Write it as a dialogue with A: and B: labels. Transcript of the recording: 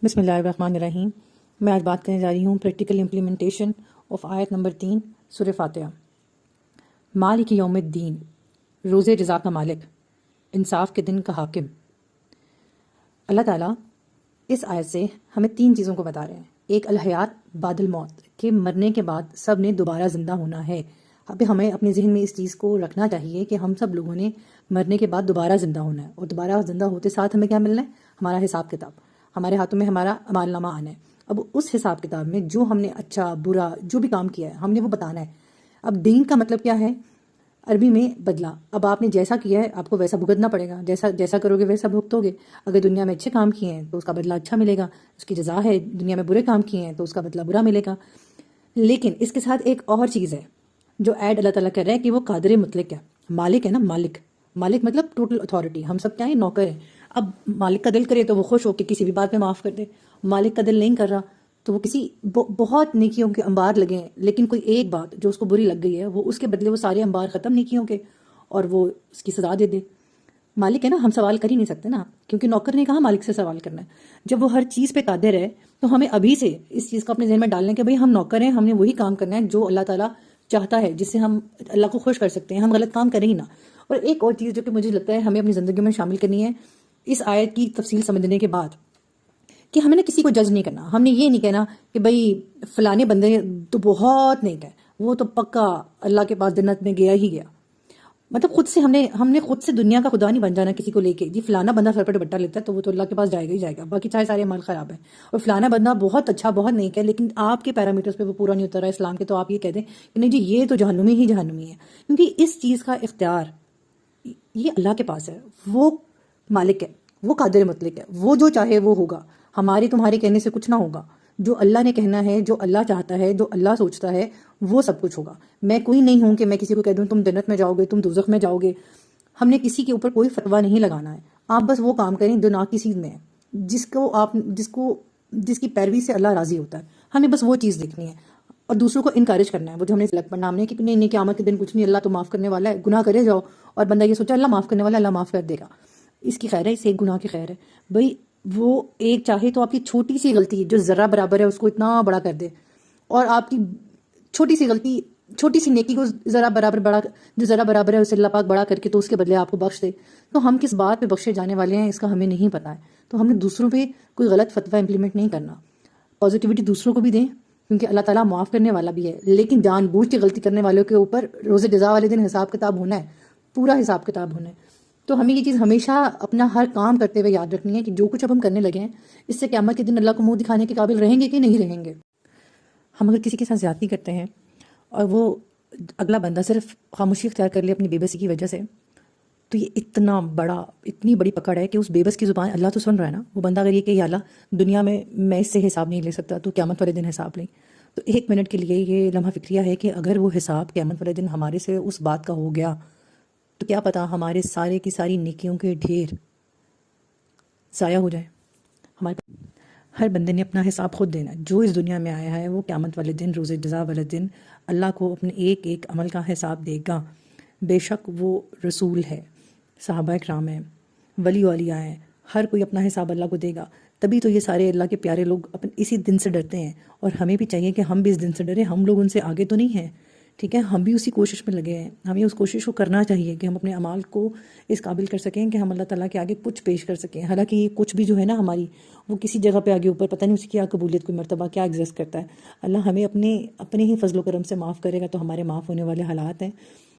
A: بسم اللہ الرحمن الرحیم۔ میں آج بات کرنے جا رہی ہوں پریکٹیکل امپلیمنٹیشن آف آیت نمبر 3 سورہ فاتحہ۔ مالک یوم الدین، روز جزا کا مالک، انصاف کے دن کا حاکم۔ اللہ تعالیٰ اس آیت سے ہمیں 3 چیزوں کو بتا رہے ہیں۔ ایک الحیات بعد الموت، کہ مرنے کے بعد سب نے دوبارہ زندہ ہونا ہے۔ اب ہمیں اپنے ذہن میں اس چیز کو رکھنا چاہیے کہ ہم سب لوگوں نے مرنے کے بعد دوبارہ زندہ ہونا ہے، اور دوبارہ زندہ ہوتے ساتھ ہمیں کیا ملنا ہے؟ ہمارا حساب کتاب، ہمارے ہاتھوں میں ہمارا اعمال نامہ آنا ہے۔ اب اس حساب کتاب میں جو ہم نے اچھا برا جو بھی کام کیا ہے ہم نے وہ بتانا ہے۔ اب دین کا مطلب کیا ہے؟ عربی میں بدلہ۔ اب آپ نے جیسا کیا ہے آپ کو ویسا بھگتنا پڑے گا، جیسا کرو گے ویسا بھگتو گے۔ اگر دنیا میں اچھے کام کیے ہیں تو اس کا بدلہ اچھا ملے گا، اس کی جزا ہے۔ دنیا میں برے کام کیے ہیں تو اس کا بدلہ برا ملے گا۔ لیکن اس کے ساتھ ایک اور چیز ہے جو ایڈ اللہ تعالیٰ کر رہا ہے کہ وہ قادر مطلق ہے، مالک ہے نا۔ مالک مطلب ٹوٹل اتھارٹی۔ ہم سب کیا ہیں؟ نوکر ہیں۔ اب مالک کا دل کرے تو وہ خوش ہو کے کسی بھی بات پہ معاف کر دے، مالک کا دل نہیں کر رہا تو وہ کسی بہت نیکیوں کے انبار لگے ہیں، لیکن کوئی ایک بات جو اس کو بری لگ گئی ہے وہ اس کے بدلے وہ سارے انبار ختم نیکیوں کے اور وہ اس کی سزا دے دے۔ مالک ہے نا، ہم سوال کر ہی نہیں سکتے نا، کیونکہ نوکر نے کہا مالک سے سوال کرنا ہے۔ جب وہ ہر چیز پہ قادر ہے تو ہمیں ابھی سے اس چیز کو اپنے ذہن میں ڈالنے کہ بھئی ہم نوکر ہیں، ہم نے وہی کام کرنا ہے جو اللہ تعالیٰ چاہتا ہے، جس سے ہم اللہ کو خوش کر سکتے ہیں، ہم غلط کام کریں ہی نا۔ اور ایک اور چیز جو کہ مجھے لگتا ہے ہمیں اپنی زندگی میں شامل کرنی ہے اس آیت کی تفصیل سمجھنے کے بعد، کہ ہمیں نے کسی کو جج نہیں کرنا۔ ہم نے یہ نہیں کہنا کہ بھئی فلانے بندے تو بہت نیک ہے، وہ تو پکا اللہ کے پاس جنت میں گیا ہی گیا۔ مطلب خود سے ہم نے خود سے دنیا کا خدا نہیں بن جانا کسی کو لے کے، جی فلانا بندہ سر پہ دوپٹہ لیتا ہے تو وہ تو اللہ کے پاس جائے گا ہی جائے گا، باقی چاہے سارے عمل خراب ہیں۔ اور فلانا بندہ بہت اچھا بہت نیک ہے لیکن آپ کے پیرامیٹرز پہ وہ پورا نہیں اتر رہا اسلام کے، تو آپ یہ کہہ دیں کہ نہیں جی یہ تو جہنمی ہی جہنمی ہے، کیونکہ اس چیز کا اختیار یہ اللہ کے پاس ہے۔ وہ مالک ہے، وہ قادر مطلق ہے، وہ جو چاہے وہ ہوگا، ہمارے تمہارے کہنے سے کچھ نہ ہوگا۔ جو اللہ نے کہنا ہے، جو اللہ چاہتا ہے، جو اللہ سوچتا ہے وہ سب کچھ ہوگا۔ میں کوئی نہیں ہوں کہ میں کسی کو کہہ دوں تم جنت میں جاؤ گے، تم دوزخ میں جاؤ گے۔ ہم نے کسی کے اوپر کوئی فتویٰ نہیں لگانا ہے۔ آپ بس وہ کام کریں جو ناک کی سیدھ میں ہے، جس کی پیروی سے اللہ راضی ہوتا ہے۔ ہمیں بس وہ چیز دیکھنی ہے اور دوسروں کو انکریج کرنا ہے۔ وہ جو ہم نے سلک پر نام نے کہ نہیں قیامت کے دن کچھ نہیں، اللہ تو معاف کرنے والا ہے، گناہ کرے جاؤ۔ اور بندہ یہ سوچا اللہ معاف کرنے والا ہے، اللہ معاف کر دے گا، اس کی خیر ہے، اس ایک گناہ کی خیر ہے۔ بھئی وہ ایک چاہے تو آپ کی چھوٹی سی غلطی جو ذرہ برابر ہے اس کو اتنا بڑا کر دے، اور آپ کی چھوٹی سی غلطی چھوٹی سی نیکی کو ذرا برابر ہے اسے اللہ پاک بڑا کر کے تو اس کے بدلے آپ کو بخش دے۔ تو ہم کس بات پہ بخشے جانے والے ہیں اس کا ہمیں نہیں پتہ ہے، تو ہم نے دوسروں پہ کوئی غلط فتویٰ امپلیمنٹ نہیں کرنا۔ پازیٹیوٹی دوسروں کو بھی دیں کیونکہ اللہ تعالیٰ معاف کرنے والا بھی ہے، لیکن جان بوجھ کے غلطی کرنے والوں کے اوپر روز جزا والے دن حساب کتاب ہونا ہے، پورا حساب کتاب ہونا ہے۔ تو ہمیں یہ چیز ہمیشہ اپنا ہر کام کرتے ہوئے یاد رکھنی ہے کہ جو کچھ اب ہم کرنے لگے ہیں اس سے قیامت کے دن اللہ کو منہ دکھانے کے قابل رہیں گے کہ نہیں رہیں گے۔ ہم اگر کسی کے ساتھ زیادتی کرتے ہیں اور وہ اگلا بندہ صرف خاموشی اختیار کر لے اپنی بے بسی کی وجہ سے، تو یہ اتنی بڑی پکڑ ہے کہ اس بے بس کی زبان اللہ تو سن رہا ہے نا۔ وہ بندہ اگر یہ کہ یا اللہ دنیا میں اس سے حساب نہیں لے سکتا تو قیامت والے دن حساب لیں، تو 1 منٹ کے لیے یہ لمحہ فکریہ ہے کہ اگر وہ حساب قیامت والے دن ہمارے سے اس بات کا ہو گیا تو کیا پتا ہمارے سارے کی ساری نیکیوں کے ڈھیر ضائع ہو جائے۔ ہمارے ہر بندے نے اپنا حساب خود دینا ہے۔ جو اس دنیا میں آیا ہے وہ قیامت والے دن روز جزا والے دن اللہ کو اپنے ایک ایک عمل کا حساب دے گا۔ بے شک وہ رسول ہے، صحابہ اکرام ہیں، ولی اولیاء ہیں، ہر کوئی اپنا حساب اللہ کو دے گا۔ تبھی تو یہ سارے اللہ کے پیارے لوگ اسی دن سے ڈرتے ہیں، اور ہمیں بھی چاہیے کہ ہم بھی اس دن سے ڈریں۔ ہم لوگ ان سے آگے تو نہیں ہیں، ٹھیک ہے، ہم بھی اسی کوشش میں لگے ہیں۔ ہمیں اس کوشش کو کرنا چاہیے کہ ہم اپنے اعمال کو اس قابل کر سکیں کہ ہم اللہ تعالیٰ کے آگے کچھ پیش کر سکیں۔ حالانکہ یہ کچھ بھی جو ہے نا ہماری وہ کسی جگہ پہ آگے اوپر پتہ نہیں اس کی کیا قبولیت کوئی مرتبہ کیا ایگزسٹ کرتا ہے۔ اللہ ہمیں اپنے ہی فضل و کرم سے معاف کرے گا تو ہمارے معاف ہونے والے حالات ہیں۔